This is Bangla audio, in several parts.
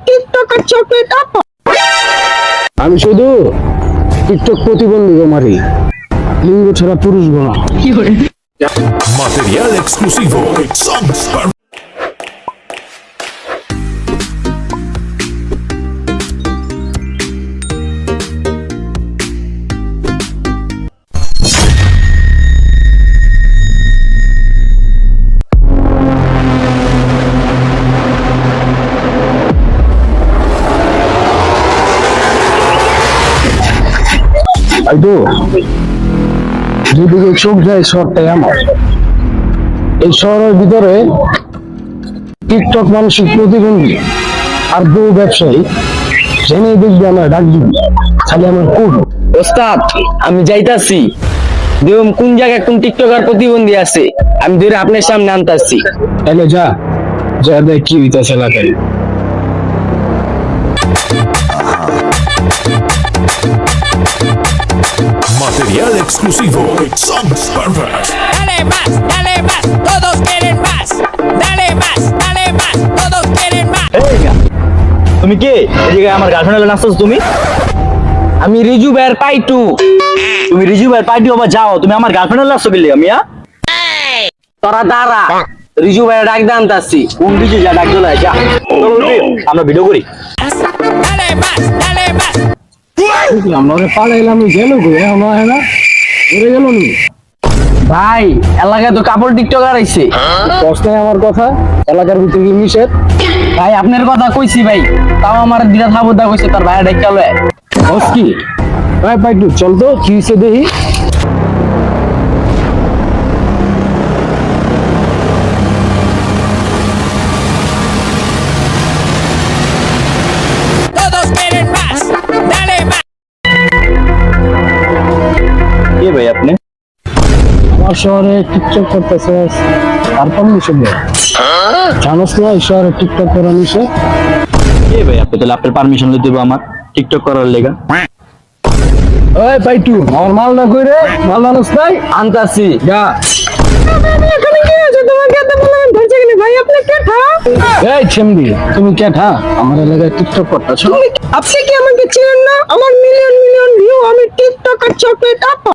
টিকটকের চকলেট আপা। আমি শুধু টিকটক প্রতিবন্ধী মারি, লিঙ্গ ছাড়া পুরুষ গোনা। Material exclusivo. Songs per আইতো যেদিকে চোখ যায় শহরটাই আমার। এই শহরের ভিতরে টিকটক মানসিক প্রতিবন্ধী আর বউ ব্যবসায়ী জেনে দেখবি আমার ডাক দিবি, খালি আমার কোড। ওস্তাদ আমি যাইতাছি, দেখুন কোন জায়গায় কোন টিকটকার প্রতিবন্ধী আছে, আমি ধরে আপনার সামনে আনতাছি। তাহলে যা যা দেখ কি হইতাছে এলাকায়। material exclusivo. Songs perfect. Dale más, todos quieren más. Dale más, todos quieren más. তুমি কে? এই জায়গায় আমার গার্লফ্রেন্ডের নাচতেছো তুমি? আমি রিজু ভাইয়ের পাইটু। তুমি রিজু ভাইয়ের পাইটু আবার যাও, তুমি আমার গার্লফ্রেন্ডের নাচছো বিলে আমি? তোরা দাঁড়া, রিজু ভাইয়ের ডাক দিয়ে আনতাছি। কোন রিজু যা ডাক দিলা যা। আমরা ভিডিও করি। Dale más. আমরা পালাইলাম গেল গো, এখন হয় না ঘুরে গেল নি। ভাই এলাকায় তো কাপড় টিকটকার আইছে। কষ্টায় আমার কথা, এলাকার ভিতরে কি নিষেধ? ভাই আপনার কথা কইছি ভাই, তাও আমার দিদা থাবুদা কইছে তার ভাইয়া ডাক্তার লয়। বস কি ভাই পাইটু চল তো কি হইছে দেখি। Todos quieren más. Dale más. কে ভাই আপনি? আমার শহরে টিকটক করতেছে তারপর নিষেধ নেই, জানোস না এই শহরে টিকটক করা নিষেধ। কে ভাই আপনি? তাহলে আপনার পারমিশন লই দেব আমার টিকটক করার লেগা। ওই পাইটু আমার মাল না কইরে, মাল জানোস নাই আনতাছি যা। এই ছেমদি তুমি কেঠা আমার এলাকায় টিকটক করতেছ? আপনি কি আমাকে চেনেন না? আমার মিলিয়ন মিলিয়ন ভিউ, আমি টিকটকের চকলেট আপা।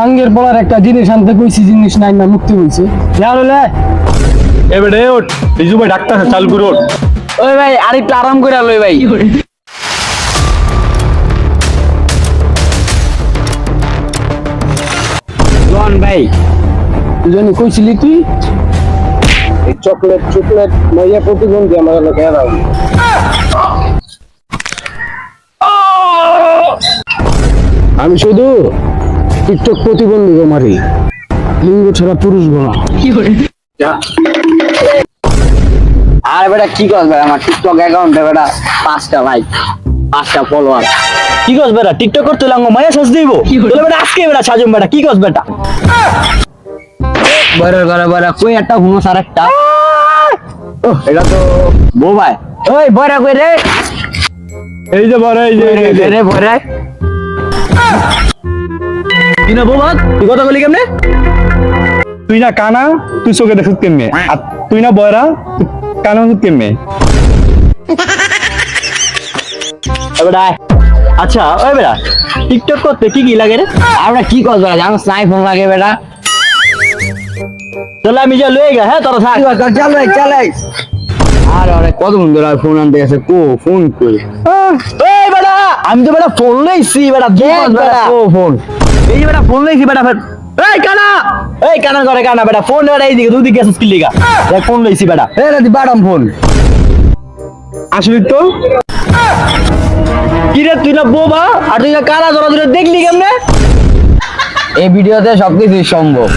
আঙ্গের পড়ার একটা জিনিস আনতে কইছি, জিনিস নাই না মুক্তি হইছে। যা হলে এবারে ওঠ, রিজু ভাই ডাক্তার চালু করে ওঠ। ওই ভাই আরেকটু আরাম করে লই ভাই। জন ভাই দুজনে কইছিলি তুই এই চকলেট চকলেট মাইয়া প্রতিবন্ধী আমার এলাকায় দাও। আমি শুধু টিকটক প্রতিবন্ধী মারি, লিঙ্গ ছাড়া পুরুষ গোনা। আর বেটা কি কস ভাই, আমার টিকটক অ্যাকাউন্টে বেটা 5টা লাইক 5টা ফলোয়ার। কি কস বেটা, টিকটক করতে লাগো মায়া সাজ দিব বলে বেটা আজকে বেটা সাজুম বেটা। কি কস বেটা? বড় করে বড় কই একটা হুনো সার একটা। ও এটা তো বো ভাই। ওই বড় কই রে? এই যে বড়, এই যে রে বড় কি না বো ভাত, তুই কথা বলি কেমনে? তুই না কানা, তুই চোখে দেখত কেমনে? আর তুই না বয়রা, তুই কানা দেখত কেমনে? বেটা আচ্ছা ওই বেটা টিকটক করতে কি কি লাগে রে? আমরা কি কস বেটা জানো, আইফোন লাগে বেটা। চল আমি যা লয়ে গা, হ্যাঁ তোরা থাক। চল ভাই চল। আর আরে কত বন্ধু আর ফোন আনতে গেছে, কো ফোন কই? এই বেটা আমি তো বেটা ফোন লইছি বেটা, দেখ বেটা ও ফোন। এই যে বেটা ফোন লইছি বেটা। এই কানা, এই কানা করে কানা বেটা ফোন বেটা এইদিকে দুদিকে আছে কি লিগা? দেখ ফোন লইছি বেটা। এই রে বাড়াম ফোন আসলে তো কি রে তুই না বোবা আর তুই না কানা ধরা ধরে দেখলি কেমনে? এই ভিডিওতে সবকিছু সম্ভব।